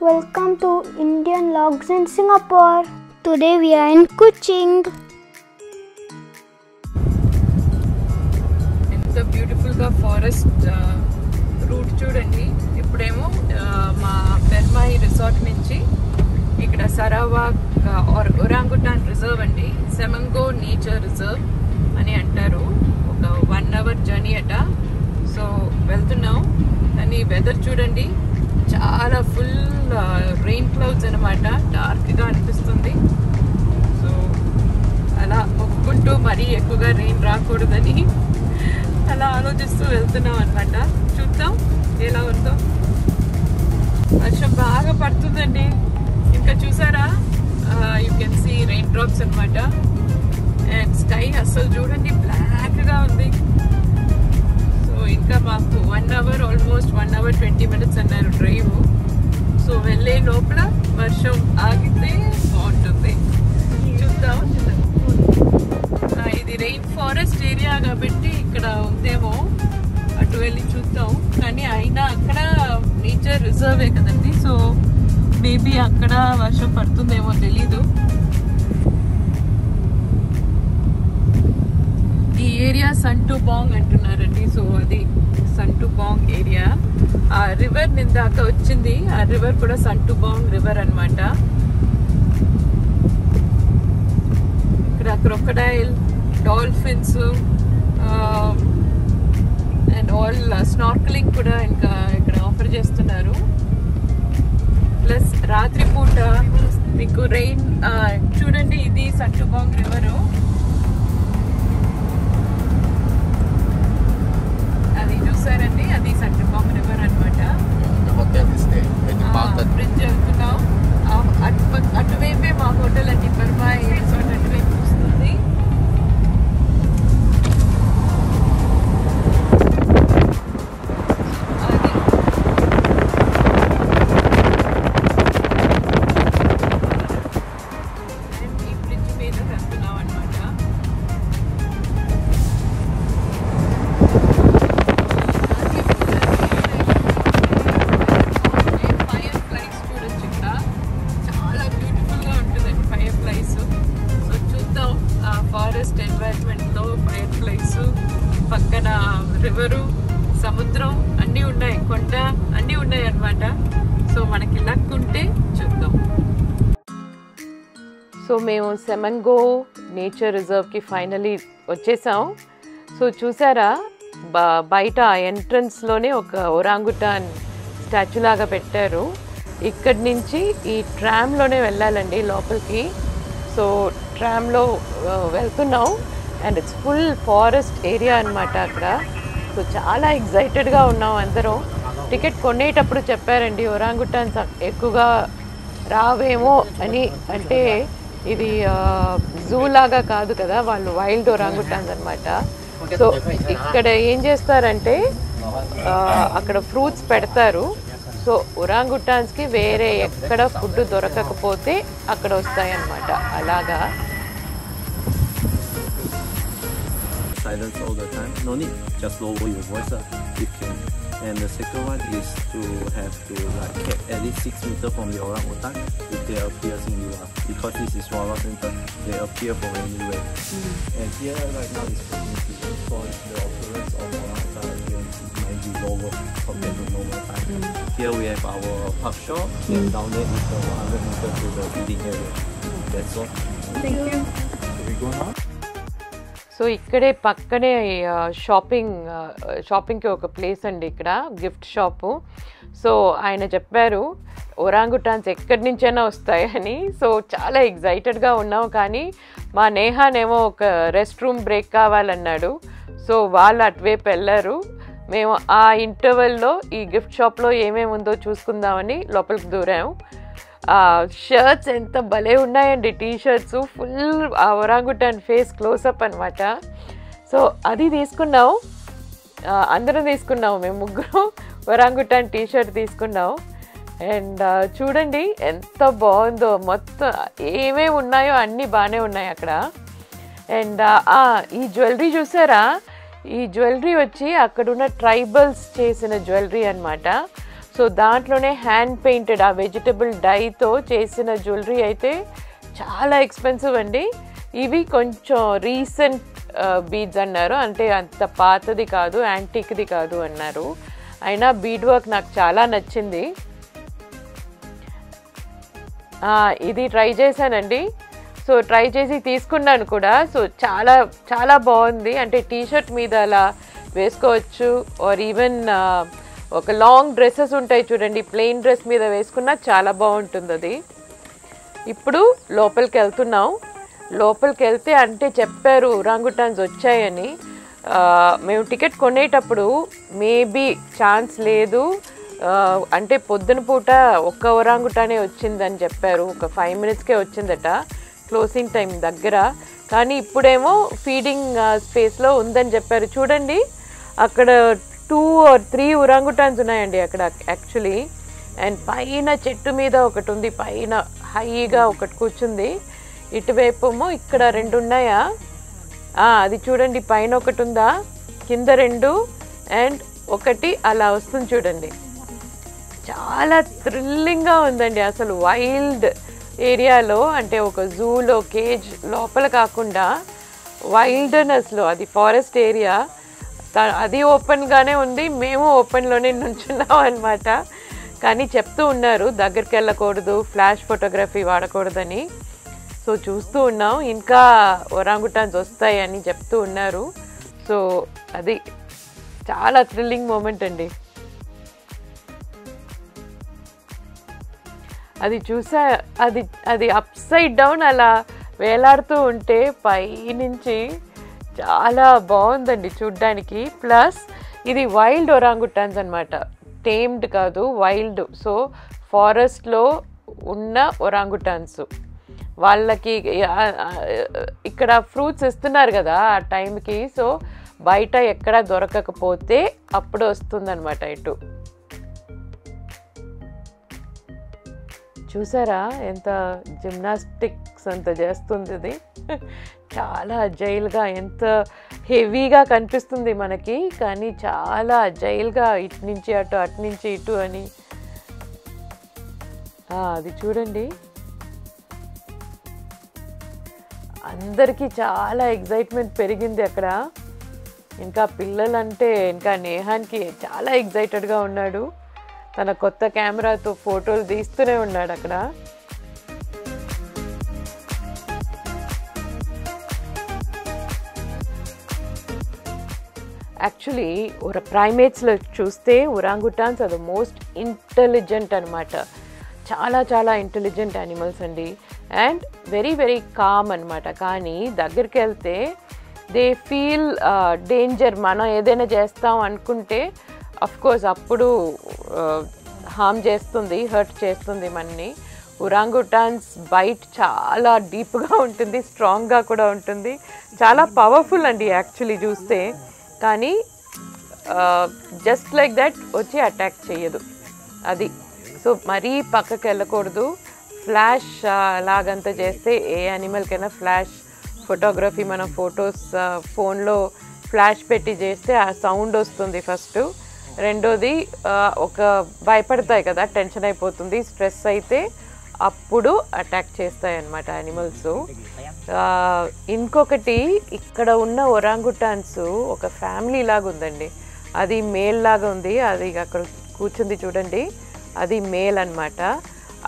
Welcome to Indian Logs in Singapore. Today we are in Kuching. ఎంత బ్యూటిఫుల్గా forest route చూడండి. ఇప్పుడేమో మా పెర్మాయి రిసార్ట్ నుంచి ఇక్కడ సరావాక్ ఒరాంగుటాన్ రిజర్వ్ అండి, సెమంగో నేచర్ రిజర్వ్ అని అంటారు. ఒక 1 hour జర్నీ అట. సో వెళ్తున్నాం. కానీ వెదర్ చూడండి, చాలా ఫుల్ రెయిన్ క్లౌడ్స్ అనమాట. డార్క్గా అనిపిస్తుంది. సో అలా మొక్కుంటూ మరీ ఎక్కువగా రెయిన్ రాకూడదని అలా ఆలోచిస్తూ వెళ్తున్నాం అనమాట. చూద్దాం ఎలా ఉందో. వర్షం బాగా పడుతుందండి. ఇంకా చూసారా, you can see raindrops అనమాట. అండ్ స్కై అస్సలు చూడండి బ్లాక్గా ఉంది. సో ఇంకా మాకు 1 hour, ఆల్మోస్ట్ 1 hour 20 minutes అన్నారు డ్రైవ్. సో వెళ్ళే లోపల వర్షం ఆగితే బాగుంటుంది. చూద్దాం. ఇది రెయిన్ ఫారెస్ట్ ఏరియా కాబట్టి ఇక్కడ ఉందేమో, అటు వెళ్ళి చూద్దాం. కానీ అయినా అక్కడ నేచర్ రిజర్వే కదండి. సో మేబీ అక్కడ వర్షం పడుతుందేమో తెలీదు. ఈ ఏరియా సంటుబాంగ్ అంటున్నారండి. సో అది సంటుబాంగ్ ఏరియా. ఆ రివర్ నిందాక వచ్చింది. ఆ రివర్ కూడా సంటుబాంగ్ రివర్ అన్నమాట. ఇక్కడ క్రొకడైల్, డాల్ఫిన్స్ అండ్ ఆల్ స్నార్కలింగ్ కూడా ఇంకా ఇక్కడ ఆఫర్ చేస్తున్నారు. ప్లస్ రాత్రిపూట మీకు రెయిన్ చూడండి. ఇది సంటుబాంగ్ రివరు. అది చూసారండి, అది సంటుబాంగ్ రివర్ అనమాట. బ్రిడ్జ్ వెళ్తున్నాం. అటువైపే మా హోటల్ అండి, పెర్మాయి రిసార్ట్ అటువైపు వస్తుంది. ఈ బ్రిడ్జ్ మీద వెళ్తున్నాం అనమాట. ఫారెస్ట్ ఎన్వైరన్మెంట్లో ఫైర్ ఫ్లైస్, పక్కన రివరు, సముద్రం అన్నీ ఉన్నాయి, కొండ అన్నీ ఉన్నాయి అన్నమాట. సో మనకి లక్ ఉంటే చూద్దాం. సో మేము సెమంగో నేచర్ రిజర్వ్కి ఫైనలీ వచ్చేసాం. సో చూసారా, బయట ఎంట్రన్స్లోనే ఒక ఒరాంగుటాన్ స్టాచ్యూ లాగా పెట్టారు. ఇక్కడి నుంచి ఈ ట్రామ్లోనే వెళ్ళాలండి లోపలికి. సో ట్రామ్లో వెళ్తున్నాం. And it's full forest area అనమాట అక్కడ. సో చాలా ఎగ్జైటెడ్గా ఉన్నాం అందరం. టికెట్ కొనేటప్పుడు చెప్పారండి, ఒరాంగుటాన్స్ ఎక్కువగా రావేమో అని. అంటే ఇది జూ లాగా కాదు కదా, వాళ్ళు వైల్డ్ ఒరాంగుటాన్స్ అనమాట. సో ఇక్కడ ఏం చేస్తారంటే అక్కడ ఫ్రూట్స్ పెడతారు. సో ఒరాంగుటాన్స్కి వేరే ఎక్కడ ఫుడ్ దొరకకపోతే అక్కడ వస్తాయి అన్నమాట. అలాగా silence all the time. No need, just lower your voice up if you can. And the second one is to have to like keep at least 6 meters from the orangutan if they appear in you, because this is Wawa Center, they appear from anywhere. And here right now is 15 meters, so the occurrence of orangutan might be lower compared to normal time. Here we have our pup shop, and down there is the 100 meters to the feeding area. That's all. Thank you. Can we go now? So ఇక్కడే పక్కనే షాపింగ్కి ఒక place అండి, ఇక్కడ gift shop. So ఆయన చెప్పారు ఒరాంగుటాన్స్ ఎక్కడి నుంచైనా వస్తాయని. సో చాలా ఎగ్జైటెడ్గా ఉన్నాం. కానీ మా నేహానేమో ఒక రెస్ట్ రూమ్ బ్రేక్ కావాలన్నాడు. సో వాళ్ళు అటువైపు వెళ్ళారు. మేము ఆ ఇంటర్వెల్లో ఈ గిఫ్ట్ షాప్లో ఏమేమి ఉందో చూసుకుందామని లోపలికి దూరాము. షర్ట్స్ ఎంత భలే ఉన్నాయండి, టీషర్ట్స్ ఫుల్ ఒరాంగుటాన్ ఫేస్ క్లోజప్ అనమాట. సో అది తీసుకున్నాం, అందరం తీసుకున్నాము. మేము ముగ్గురు ఒరాంగుటాన్ టీషర్ట్ తీసుకున్నాం. అండ్ చూడండి ఎంత బాగుందో, మొత్తం ఏమేమి ఉన్నాయో అన్నీ బాగానే ఉన్నాయి అక్కడ. అండ్ ఈ జ్యువెలరీ చూసారా, ఈ జ్యువెలరీ వచ్చి అక్కడున్న ట్రైబల్స్ చేసిన జ్యువెలరీ అనమాట. సో దాంట్లోనే హ్యాండ్ పెయింటెడ్ ఆ వెజిటబుల్ డైతో చేసిన జ్యువెలరీ అయితే చాలా ఎక్స్పెన్సివ్ అండి. ఇవి కొంచెం రీసెంట్ బీడ్స్ అన్నారు, అంటే అంత పాతది కాదు, యాంటిక్ది కాదు అన్నారు. అయినా బీడ్ వర్క్ నాకు చాలా నచ్చింది. ఇది ట్రై చేశానండి. సో ట్రై చేసి తీసుకున్నాను కూడా. సో చాలా చాలా బాగుంది. అంటే టీషర్ట్ మీద అలా వేసుకోవచ్చు, ఆర్ ఈవెన్ ఒక లాంగ్ డ్రెస్సెస్ ఉంటాయి చూడండి, ప్లెయిన్ డ్రెస్ మీద వేసుకున్నా చాలా బాగుంటుంది అది. ఇప్పుడు లోపలికి వెళ్తున్నాం. లోపలికి వెళ్తే అంటే చెప్పారు ఒరాంగుటాన్స్ వచ్చాయని. మేము టికెట్ కొనేటప్పుడు మేబీ ఛాన్స్ లేదు, అంటే పొద్దున పూట ఒక్క ఒరాంగుటానే వచ్చిందని చెప్పారు, ఒక 5 minutesకే వచ్చిందట క్లోజింగ్ టైం దగ్గర. కానీ ఇప్పుడేమో ఫీడింగ్ స్పేస్లో ఉందని చెప్పారు. చూడండి అక్కడ 2 or 3 ఒరాంగుటాన్స్ ఉన్నాయండి అక్కడ యాక్చువల్లీ. అండ్ పైన చెట్టు మీద ఒకటి ఉంది, పైన హైగా ఒకటి కూర్చుంది. ఇటువైపు ఇక్కడ 2 ఉన్నాయా, అది చూడండి పైన ఒకటి ఉందా, కింద 2 అండ్ ఒకటి అలా వస్తుంది చూడండి. చాలా థ్రిల్లింగ్గా ఉందండి అసలు. వైల్డ్ ఏరియాలో, అంటే ఒక జూలో కేజ్ లోపల కాకుండా వైల్డ్నెస్లో, అది ఫారెస్ట్ ఏరియా, అది ఓపెన్గానే ఉంది. మేము ఓపెన్లోనే నుంచున్నాం అనమాట. కానీ చెప్తూ ఉన్నారు దగ్గరికి వెళ్ళకూడదు, ఫ్లాష్ ఫోటోగ్రఫీ వాడకూడదని. సో చూస్తూ ఉన్నాం, ఇంకా ఒరాంగుటాన్స్ వస్తాయని చెప్తూ ఉన్నారు. సో అది చాలా థ్రిల్లింగ్ మూమెంట్ అండి. అది చూసా, అది అప్ సైడ్ డౌన్ అలా వేలాడుతూ ఉంటే పైనుంచి చాలా బాగుందండి చూడ్డానికి. ప్లస్ ఇది వైల్డ్ ఒరాంగుటాన్స్ అనమాట, టేమ్డ్ కాదు, వైల్డ్. సో ఫారెస్ట్లో ఉన్న ఒరాంగుటాన్స్, వాళ్ళకి ఇక్కడ ఫ్రూట్స్ ఇస్తున్నారు కదా ఆ టైంకి. సో బయట ఎక్కడ దొరకకపోతే అప్పుడు వస్తుందన్నమాట ఇటు. చూసారా ఎంత జిమ్నాస్టిక్స్ అంత చేస్తుంది ఇది. చాలా అజైల్గా, ఎంత హెవీగా కనిపిస్తుంది మనకి, కానీ చాలా అజైల్గా ఇటు నుంచి అటు, అటు నుంచి ఇటు అని. అది చూడండి, అందరికీ చాలా ఎగ్జైట్మెంట్ పెరిగింది అక్కడ. ఇంకా పిల్లలంటే ఇంకా నేహానికి చాలా ఎగ్జైటెడ్గా ఉన్నాడు. తన కొత్త కెమెరాతో ఫోటోలు తీస్తూనే ఉన్నాడు అక్కడ. యాక్చువల్లీ ప్రైమేట్స్లో చూస్తే ఒరాంగుటాన్స్ ఆర్ ద మోస్ట్ ఇంటెలిజెంట్ అనమాట. చాలా చాలా ఇంటెలిజెంట్ యానిమల్స్ అండి, అండ్ వెరీ వెరీ కామ్ అనమాట. కానీ దగ్గరికి వెళ్తే దే ఫీల్ డేంజర్. మనం ఏదైనా చేస్తాం అనుకుంటే అఫ్కోర్స్ అప్పుడు హామ్ చేస్తుంది, హర్ట్ చేస్తుంది మనని. ఒరాంగుటాన్స్ బైట్ చాలా డీప్గా ఉంటుంది, స్ట్రాంగ్గా కూడా ఉంటుంది, చాలా పవర్ఫుల్ అండి యాక్చువల్లీ చూస్తే. కానీ జస్ట్ లైక్ దట్ వచ్చి అటాక్ చేయదు అది. సో మరీ పక్కకి వెళ్ళకూడదు. ఫ్లాష్ లాగంతా చేస్తే ఏ యానిమల్కైనా ఫ్లాష్ ఫోటోగ్రఫీ, మనం ఫొటోస్ ఫోన్లో ఫ్లాష్ పెట్టి చేస్తే ఆ సౌండ్ వస్తుంది ఫస్ట్. రెండోది ఒక భయపడతాయి కదా, టెన్షన్ అయిపోతుంది, స్ట్రెస్ అయితే అప్పుడు అటాక్ చేస్తాయి అన్నమాట యానిమల్స్. ఇంకొకటి ఇక్కడ ఉన్న ఒరాంగుటాన్స్ ఒక ఫ్యామిలీ లాగా ఉందండి. అది మేల్ లాగా ఉంది, అది అక్కడ కూర్చుంది చూడండి, అది మేల్ అన్నమాట.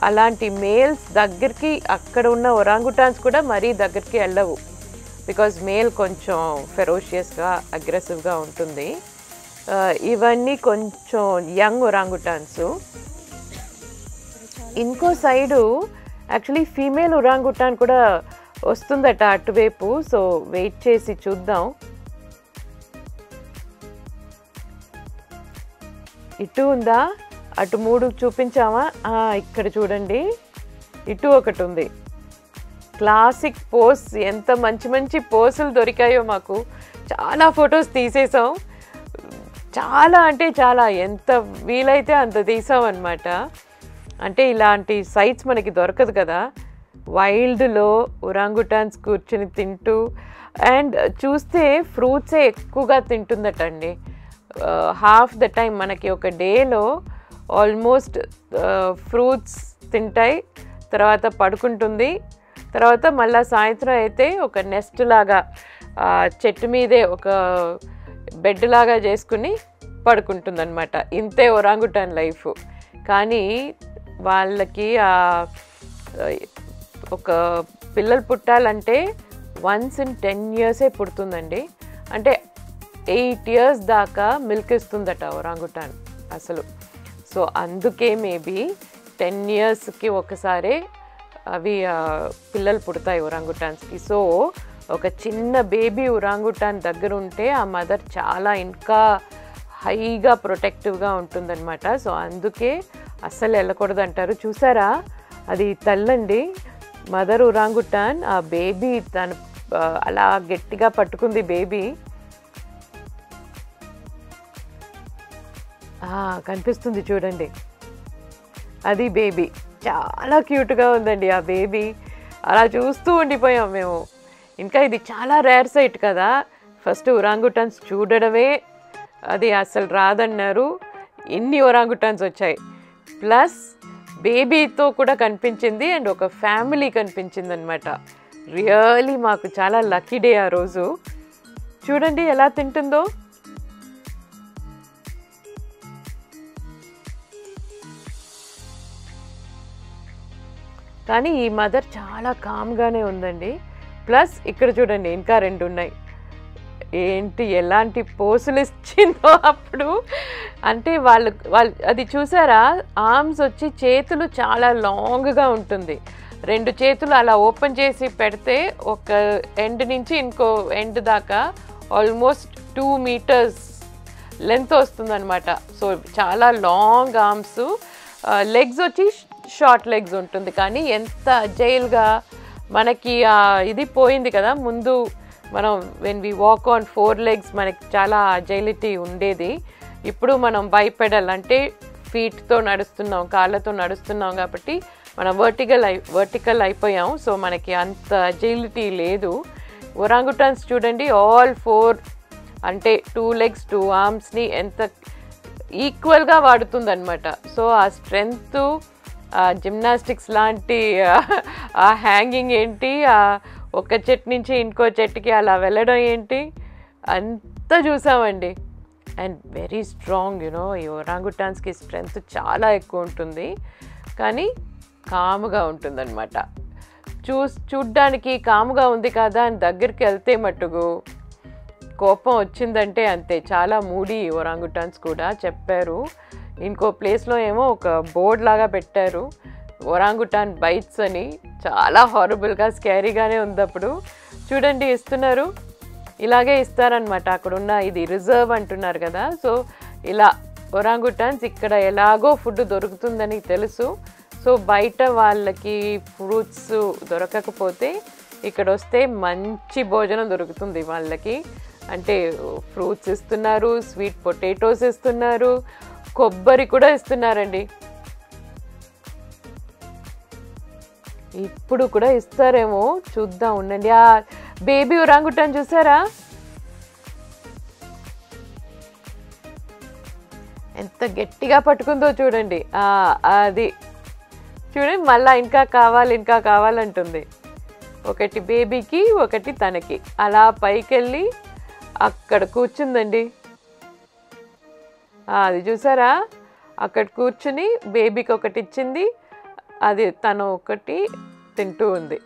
అలాంటి మేల్స్ దగ్గరికి అక్కడ ఉన్న ఒరాంగుటాన్స్ కూడా మరీ దగ్గరికి వెళ్ళవు, బికాజ్ మేల్ కొంచెం ఫెరోషియస్గా అగ్రెసివ్గా ఉంటుంది. ఇవన్నీ కొంచెం యంగ్ ఒరాంగుటాన్స్. ఇంకో సైడు యాక్చువల్లీ ఫీమేల్ ఒరాంగుటాన్ కూడా వస్తుందట అటువైపు. సో వెయిట్ చేసి చూద్దాం. ఇటు ఉందా, అటు 3 చూపించామా? ఇక్కడ చూడండి, ఇటు ఒకటి ఉంది. క్లాసిక్ పోజ్, ఎంత మంచి మంచి పోజులు దొరికాయో మాకు. చాలా ఫొటోస్ తీసేసాం, చాలా అంటే చాలా, ఎంత వీలైతే అంత తీసాం అన్నమాట. అంటే ఇలాంటి సైట్స్ మనకి దొరకదు కదా వైల్డ్లో. ఒరాంగుటాన్స్ కూర్చుని తింటూ, అండ్ చూస్తే ఫ్రూట్సే ఎక్కువగా తింటుందట అండి. హాఫ్ ద టైం మనకి ఒక డేలో ఆల్మోస్ట్ ఫ్రూట్స్ తింటాయి, తర్వాత పడుకుంటుంది. తర్వాత మళ్ళీ సాయంత్రం అయితే ఒక నెస్ట్ లాగా చెట్టు మీదే ఒక బెడ్ లాగా చేసుకుని పడుకుంటుందన్నమాట. ఇంతే ఒరాంగుటాన్ లైఫ్. కానీ వాళ్ళకి ఒక పిల్లలు పుట్టాలంటే వన్స్ ఇన్ 10 years పుడుతుందండి. అంటే 8 years దాకా మిల్క్ ఇస్తుందట ఒరాంగుటాన్ అసలు. సో అందుకే మేబీ 10 yearsకి ఒకసారి అవి పిల్లలు పుడతాయి ఒరాంగుటాన్స్కి. సో ఒక చిన్న బేబీ ఒరాంగుటాన్ దగ్గర ఉంటే ఆ మదర్ చాలా ఇంకా హైగా ప్రొటెక్టివ్గా ఉంటుందన్నమాట. సో అందుకే అస్సలు వెళ్ళకూడదు అంటారు. చూసారా, అది తల్లండి, మదర్ ఒరాంగుటాన్. ఆ బేబీ తను అలా గట్టిగా పట్టుకుంది బేబీ. కనిపిస్తుంది చూడండి, అది బేబీ. చాలా క్యూట్గా ఉందండి ఆ బేబీ. అలా చూస్తూ ఉండిపోయాం మేము. ఇంకా ఇది చాలా రేర్ సైట్ కదా, ఫస్ట్ ఒరాంగుటాన్స్ చూడడమే అది అసలు రాదన్నారు. ఎన్ని ఒరాంగుటాన్స్ వచ్చాయి, ప్లస్ బేబీతో కూడా కనిపించింది అండ్ ఒక ఫ్యామిలీ కనిపించింది అనమాట. రియలీ మాకు చాలా లక్కీ డే ఆ రోజు. చూడండి ఎలా తింటుందో. కానీ ఈ మదర్ చాలా కామ్గానే ఉందండి. ప్లస్ ఇక్కడ చూడండి ఇంకా 2 ఉన్నాయి. ఏంటి ఎలాంటి పోసులు ఇచ్చిందో అప్పుడు. అంటే వాళ్ళు అది చూసారా, ఆర్మ్స్ వచ్చి చేతులు చాలా లాంగ్గా ఉంటుంది. 2 చేతులు అలా ఓపెన్ చేసి పెడితే ఒక ఎండ్ నుంచి ఇంకో ఎండ్ దాకా ఆల్మోస్ట్ 2 meters లెంత్ వస్తుందన్నమాట. సో చాలా లాంగ్ ఆర్మ్స్. లెగ్స్ వచ్చి షార్ట్ లెగ్స్ ఉంటుంది. కానీ ఎంత అజైల్గా మనకి ఇది పోయింది కదా ముందు. మనం when we walk on 4 legs మనకి చాలా అజైలిటీ ఉండేది. ఇప్పుడు మనం బైపెడల్ అంటే ఫీట్తో నడుస్తున్నాం, కాళ్ళతో నడుస్తున్నాం కాబట్టి మనం వర్టికల్ అయిపోయాం. సో మనకి అంత అజైలిటీ లేదు. ఒరాంగుటాన్స్ చూడండి ఆల్ 4 అంటే 2 legs 2 armsని ఎంత ఈక్వల్గా వాడుతుందన్నమాట. సో ఆ స్ట్రెంగ్త్, జిమ్నాస్టిక్స్ లాంటి ఆ హ్యాంగింగ్ ఏంటి, ఒక చెట్టు నుంచి ఇంకో చెట్టుకి అలా వెళ్ళడం ఏంటి, అంతా చూసామండి. And very strong you know. ఈ ఒరాంగుటాన్స్కి స్ట్రెంగ్త్ చాలా ఎక్కువ ఉంటుంది, కానీ కాముగా ఉంటుందన్నమాట. చూడ్డానికి కాముగా ఉంది కదా అని దగ్గరికి వెళ్తే మట్టుకు కోపం వచ్చిందంటే అంతే. చాలా మూడీ ఒరాంగుటాన్స్ కూడా చెప్పారు. ఇంకో ప్లేస్లో ఏమో ఒక బోర్డ్ లాగా పెట్టారు, ఒరాంగుటాన్ బైట్స్ అని. చాలా హారబుల్గా స్కేరీగానే ఉంది. అప్పుడు చూడండి ఇస్తున్నారు, ఇలాగే ఇస్తారనమాట. అక్కడున్న ఇది రిజర్వ్ అంటున్నారు కదా. సో ఇలా ఒరాంగుటాన్స్ ఇక్కడ ఎలాగో ఫుడ్ దొరుకుతుందని తెలుసు. సో బయట వాళ్ళకి ఫ్రూట్స్ దొరకకపోతే ఇక్కడ వస్తే మంచి భోజనం దొరుకుతుంది వాళ్ళకి. అంటే ఫ్రూట్స్ ఇస్తున్నారు, స్వీట్ పొటాటోస్ ఇస్తున్నారు, కొబ్బరి కూడా ఇస్తున్నారండి. ఇప్పుడు కూడా ఇస్తారేమో, చూద్దాం ఉండండి. ఆ బేబీ ఒరాంగుటాన్ చూసారా ఎంత గట్టిగా పట్టుకుందో చూడండి. అది చూడండి, మళ్ళీ ఇంకా కావాలంటుంది. ఒకటి బేబీకి, ఒకటి తనకి. అలా పైకెళ్ళి అక్కడ కూర్చుందండి. అది చూసారా, అక్కడ కూర్చుని బేబీకి ఒకటి ఇచ్చింది, అది తను ఒకటి తింటూ ఉంది.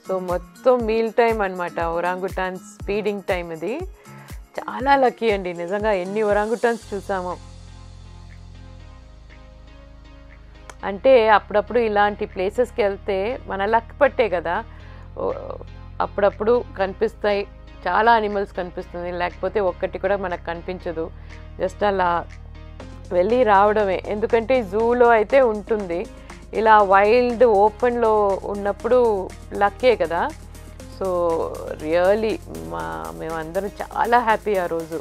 సో మొత్తం మీల్ టైం అనమాట, ఒరాంగుటాన్స్ ఫీడింగ్ టైం. ఇది చాలా లక్కీ అండి నిజంగా. ఎన్ని ఒరాంగుటాన్స్ చూసామో. అంటే అప్పుడప్పుడు ఇలాంటి ప్లేసెస్కి వెళ్తే మన లక్ పట్టే కదా, అప్పుడప్పుడు కనిపిస్తాయి, చాలా అనిమల్స్ కనిపిస్తుంది. లేకపోతే ఒక్కటి కూడా మనకు కనిపించదు. జస్ట్ అలా వెళ్ళి రావడమే. ఎందుకంటే జూలో అయితే ఉంటుంది, ఇలా వైల్డ్ ఓపెన్లో ఉన్నప్పుడు లక్కే కదా. సో రియలీ మేమందరం చాలా హ్యాపీ ఆ రోజు.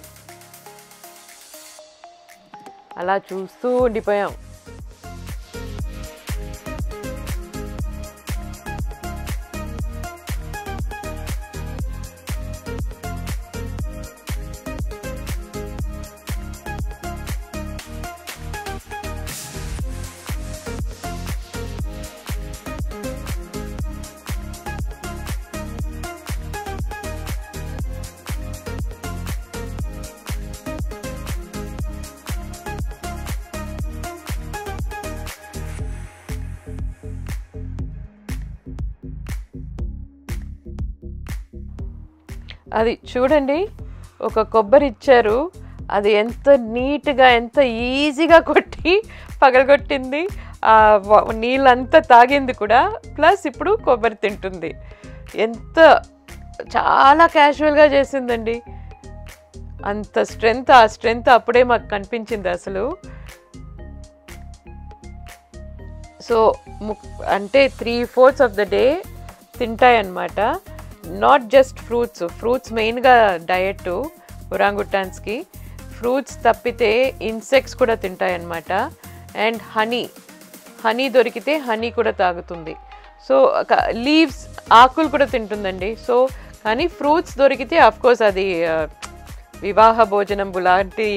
అలా చూస్తూ ఉండిపోయాం. అది చూడండి, ఒక కొబ్బరి ఇచ్చారు, అది ఎంత నీట్గా ఎంత ఈజీగా కొట్టి పగలగొట్టింది, నీళ్ళంతా తాగింది కూడా, ప్లస్ ఇప్పుడు కొబ్బరి తింటుంది. ఎంత చాలా క్యాజువల్గా చేసిందండి. అంత స్ట్రెంగ్త్, ఆ స్ట్రెంగ్త్ అప్పుడే మాకు కనిపించింది అసలు. సో అంటే 3/4 ఆఫ్ ద డే తింటాయన్నమాట. నాట్ జస్ట్ ఫ్రూట్స్ మెయిన్గా డయట్ ఒరాంగుటాన్స్కి. ఫ్రూట్స్ తప్పితే ఇన్సెక్ట్స్ కూడా తింటాయన్నమాట. అండ్ హనీ దొరికితే హనీ కూడా తాగుతుంది. సో లీవ్స్, ఆకులు కూడా తింటుందండి. సో కానీ ఫ్రూట్స్ దొరికితే అఫ్కోర్స్ అది వివాహ భోజనం లాంటి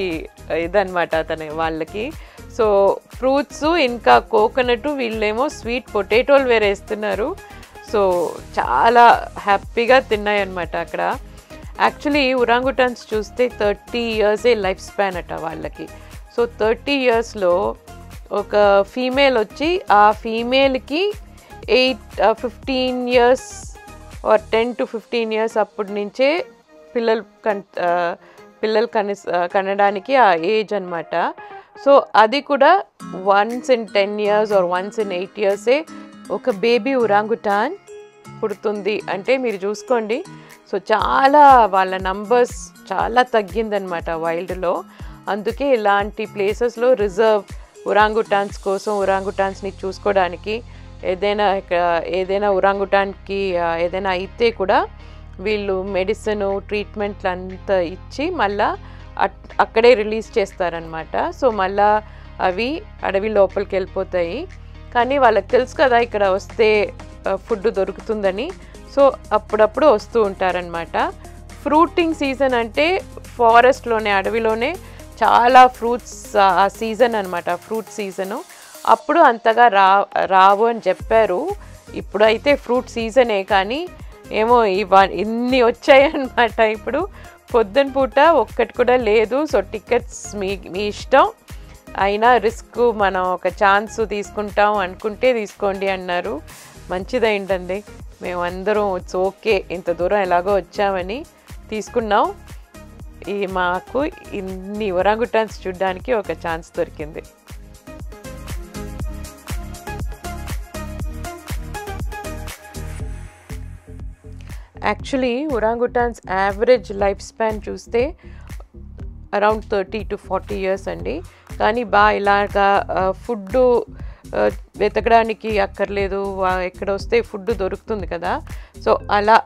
ఇదన్నమాట వాళ్ళకి. సో ఫ్రూట్స్, ఇంకా కోకోనట్, వీళ్ళేమో స్వీట్ పొటాటోలు వేరే వేస్తున్నారు. సో చాలా హ్యాపీగా తిన్నాయి అన్నమాట అక్కడ. యాక్చువల్లీ ఒరాంగుటాన్స్ చూస్తే 30 years లైఫ్ స్పాన్ అట వాళ్ళకి. సో 30 yearsలో ఒక ఫీమేల్ వచ్చి ఆ ఫీమేల్కి 15 years ఆర్ 10 to 15 years అప్పటి నుంచే పిల్లలు కనడానికి ఆ ఏజ్ అనమాట. సో అది కూడా once in 10 years or once in 8 years ఒక బేబీ ఒరాంగుటాన్ పుడుతుంది అంటే మీరు చూసుకోండి. సో చాలా వాళ్ళ నంబర్స్ చాలా తగ్గిందనమాట వైల్డ్లో. అందుకే ఇలాంటి ప్లేసెస్లో రిజర్వ్ ఒరాంగుటాన్స్ కోసం, ఒరాంగుటాన్స్ని చూసుకోవడానికి ఏదైనా ఒరాంగుటాన్కి ఏదైనా అయితే కూడా వీళ్ళు మెడిసిన్, ట్రీట్మెంట్లు అంతా ఇచ్చి మళ్ళా అక్కడే రిలీజ్ చేస్తారనమాట. సో మళ్ళా అవి అడవి లోపలికి వెళ్ళిపోతాయి. కానీ వాళ్ళకి తెలుసు కదా ఇక్కడ వస్తే ఫుడ్ దొరుకుతుందని. సో అప్పుడప్పుడు వస్తూ ఉంటారనమాట. ఫ్రూటింగ్ సీజన్ అంటే ఫారెస్ట్లోనే, అడవిలోనే చాలా ఫ్రూట్స్ ఆ సీజన్ అనమాట, ఫ్రూట్ సీజను. అప్పుడు అంతగా రావు అని చెప్పారు. ఇప్పుడైతే ఫ్రూట్ సీజనే, కానీ ఏమో ఇన్ని వచ్చాయన్నమాట. ఇప్పుడు పొద్దున పూట ఒక్కటి కూడా లేదు. సో టికెట్స్ మీ ఇష్టం, అయినా రిస్క్, మనం ఒక ఛాన్స్ తీసుకుంటాం అనుకుంటే తీసుకోండి అన్నారు. మంచిదైందండి, మేమందరం ఇట్స్ ఓకే, ఇంత దూరం ఎలాగో వచ్చామని తీసుకున్నాం. మాకు ఇన్ని ఒరాంగుటాన్స్ చూడడానికి ఒక ఛాన్స్ దొరికింది. యాక్చువల్లీ ఒరాంగుటాన్స్ యావరేజ్ లైఫ్ స్పాన్ చూస్తే అరౌండ్ 30 to 40 years అండి. కానీ ఇలాగా ఫుడ్ వెతకడానికి అక్కర్లేదు, ఎక్కడ వస్తే ఫుడ్ దొరుకుతుంది కదా. సో అలా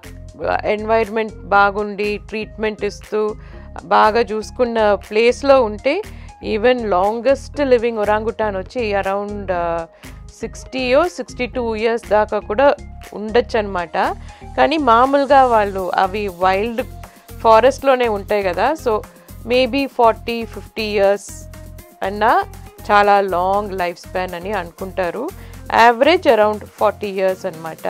ఎన్వైర్న్మెంట్ బాగుండి ట్రీట్మెంట్ ఇస్తూ బాగా చూసుకున్న ప్లేస్లో ఉంటే ఈవెన్ లాంగెస్ట్ లివింగ్ ఒరాంగుటాన్ వచ్చి అరౌండ్ 60 or 62 years దాకా కూడా ఉండొచ్చు అనమాట. కానీ మామూలుగా వాళ్ళు అవి వైల్డ్ ఫారెస్ట్లోనే ఉంటాయి కదా. సో మేబీ 40-50 years అన్నా చాలా లాంగ్ లైఫ్ స్పాన్ అని అనుకుంటారు. యావరేజ్ అరౌండ్ 40 years అనమాట.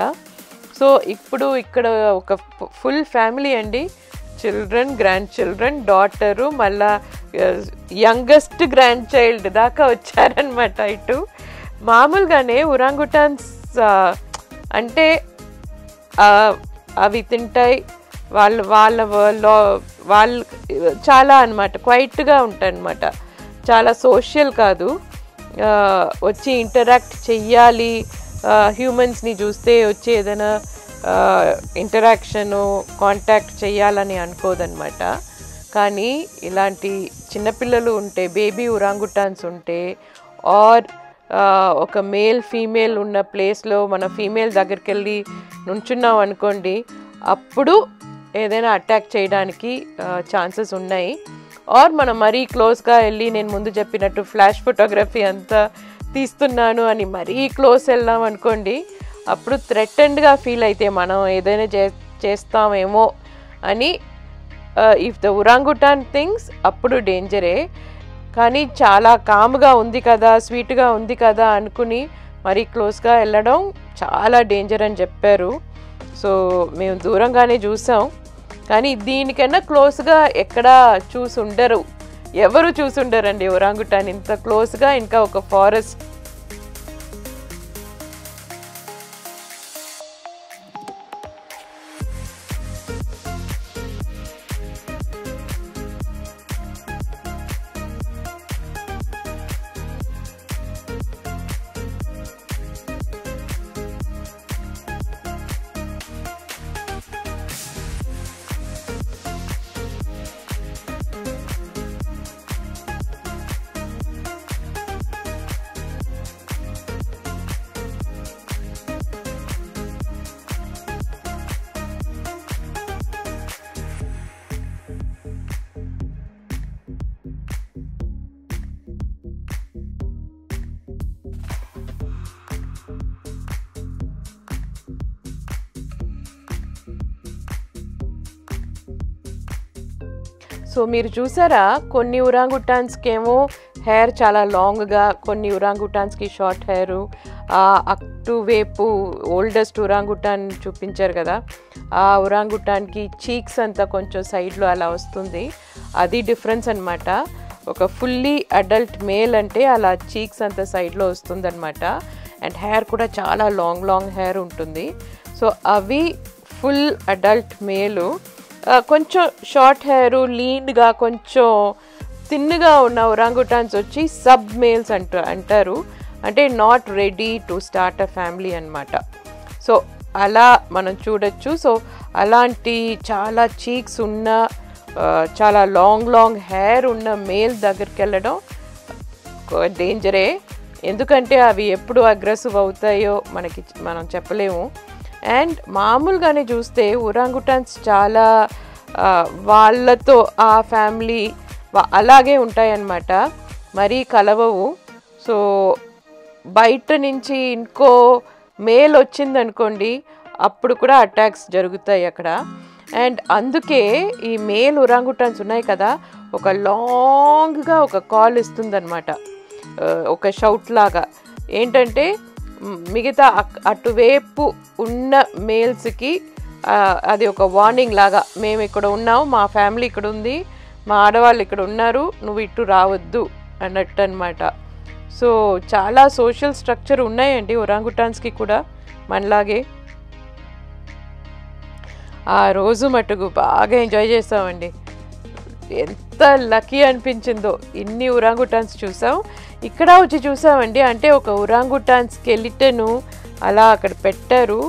సో ఇప్పుడు ఇక్కడ ఒక ఫుల్ ఫ్యామిలీ అండి, చిల్డ్రన్, గ్రాండ్ చిల్డ్రన్, డాటరు, మళ్ళా యంగెస్ట్ గ్రాండ్ చైల్డ్ దాకా వచ్చారనమాట ఇటు. మామూలుగానే ఒరాంగుటాన్స్ అంటే అవి తింటాయి, వాళ్ళు చాలా అనమాట క్వైట్గా ఉంటాయి అనమాట, చాలా సోషల్ కాదు. వచ్చి ఇంటరాక్ట్ చెయ్యాలి, హ్యూమన్స్ని చూస్తే వచ్చి ఏదైనా ఇంటరాక్షను, కాంటాక్ట్ చెయ్యాలని అనుకోదన్నమాట. కానీ ఇలాంటి చిన్నపిల్లలు ఉంటే, బేబీ ఒరాంగుటాన్స్ ఉంటే, ఆర్ ఒక మేల్ ఫీమేల్ ఉన్న ప్లేస్లో మన ఫీమేల్ దగ్గరికి వెళ్ళి నుంచున్నాం అనుకోండి, అప్పుడు ఏదైనా అటాక్ చేయడానికి ఛాన్సెస్ ఉన్నాయి. ఆర్ మనం మరీ క్లోజ్గా వెళ్ళి, నేను ముందు చెప్పినట్టు ఫ్లాష్ ఫోటోగ్రఫీ అంతా తీస్తున్నాను అని మరీ క్లోజ్ వెళ్ళాం అనుకోండి, అప్పుడు థ్రెటెండ్గా ఫీల్ అయితే మనం ఏదైనా చేస్తామేమో అని. ఇఫ్ ద ఒరాంగుటాన్ థింగ్స్ అప్పుడు డేంజరే. కానీ చాలా కామ్గా ఉంది కదా, స్వీట్గా ఉంది కదా అనుకుని మరీ క్లోజ్గా వెళ్ళడం చాలా డేంజర్ అని చెప్పారు. సో మేము దూరంగానే చూసాం, కానీ దీనికన్నా క్లోజ్గా ఎక్కడా చూసుండరు, ఎవరు చూసుండరండి ఒరాంగుటాన్ ఇంత క్లోజ్గా. ఇంకా ఒక ఫారెస్ట్ సో మీరు చూసారా, కొన్ని ఒరాంగుటాన్స్కి ఏమో హెయిర్ చాలా లాంగ్గా, కొన్ని ఒరాంగుటాన్స్కి షార్ట్ హెయిర్. అటువైపు ఓల్డెస్ట్ ఒరాంగుటాన్ చూపించారు కదా, ఆ ఒరాంగుటాన్కి చీక్స్ అంతా కొంచెం సైడ్లో అలా వస్తుంది. అది డిఫరెన్స్ అనమాట. ఒక ఫుల్లీ అడల్ట్ మేల్ అంటే అలా చీక్స్ అంతా సైడ్లో వస్తుందన్నమాట. అండ్ హెయిర్ కూడా చాలా లాంగ్ హెయిర్ ఉంటుంది. సో అవి ఫుల్ అడల్ట్ మేలు. కొంచెం షార్ట్ హెయిర్, లీన్గా, కొంచెం థిన్గా ఉన్న ఒరాంగుటాన్స్ వచ్చి సబ్ మేల్స్ అంటారు. అంటే not ready to start a family అన్నమాట. సో అలా మనం చూడొచ్చు. సో అలాంటి చాలా చీక్స్ ఉన్న, చాలా లాంగ్ హెయిర్ ఉన్న మేల్ దగ్గరికి వెళ్ళడం డేంజరే. ఎందుకంటే అవి ఎప్పుడు అగ్రెసివ్ అవుతాయో మనం చెప్పలేము. అండ్ మామూలుగానే చూస్తే ఒరాంగుటాన్స్ చాలా వాళ్ళతో ఆ ఫ్యామిలీ అలాగే ఉంటాయన్నమాట, మరీ కలవవు. సో బయట నుంచి ఇంకో మేల్ వచ్చిందనుకోండి, అప్పుడు కూడా అటాక్స్ జరుగుతాయి అక్కడ. అండ్ అందుకే ఈ మేల్ ఒరాంగుటాన్స్ ఉన్నాయి కదా, ఒక లాంగ్గా ఒక కాల్ ఇస్తుందన్నమాట, ఒక షౌట్ లాగా. ఏంటంటే మిగతా అటువైపు ఉన్న మేల్స్కి అది ఒక వార్నింగ్ లాగా, మేము ఇక్కడ ఉన్నాము, మా ఫ్యామిలీ ఇక్కడ ఉంది, మా ఆడవాళ్ళు ఇక్కడ ఉన్నారు, నువ్వు ఇటు రావద్దు అన్నట్టు అనమాట. సో చాలా సోషల్ స్ట్రక్చర్ ఉన్నాయండి ఒరాంగుటాన్స్కి కూడా మనలాగే. ఆ రోజు మటుకు బాగా ఎంజాయ్ చేస్తామండి. ఎంత లక్కీ అనిపించిందో, ఇన్ని ఒరాంగుటాన్స్ చూసాం. ఇక్కడ వచ్చి చూసామండి, అంటే ఒక ఒరాంగుటాన్ స్కెలిటను అలా అక్కడ పెట్టారు.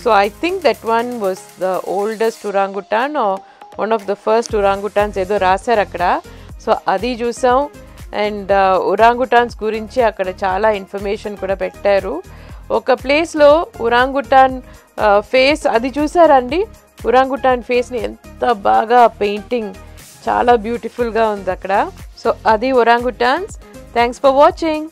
So I think that one was the oldest orangutan, one of the first orangutans ఏదో రాశారు అక్కడ. సో అది చూసాం. అండ్ ఒరాంగుటాన్స్ గురించి అక్కడ చాలా ఇన్ఫర్మేషన్ కూడా పెట్టారు. ఒక ప్లేస్లో ఒరాంగుటాన్ ఫేస్ అది చూసారండి, ఒరాంగుటాన్ ఫేస్ని ఎంత బాగా పెయింటింగ్, చాలా బ్యూటిఫుల్గా ఉంది అక్కడ. సో అది ఒరాంగుటాన్స్. Thanks for watching.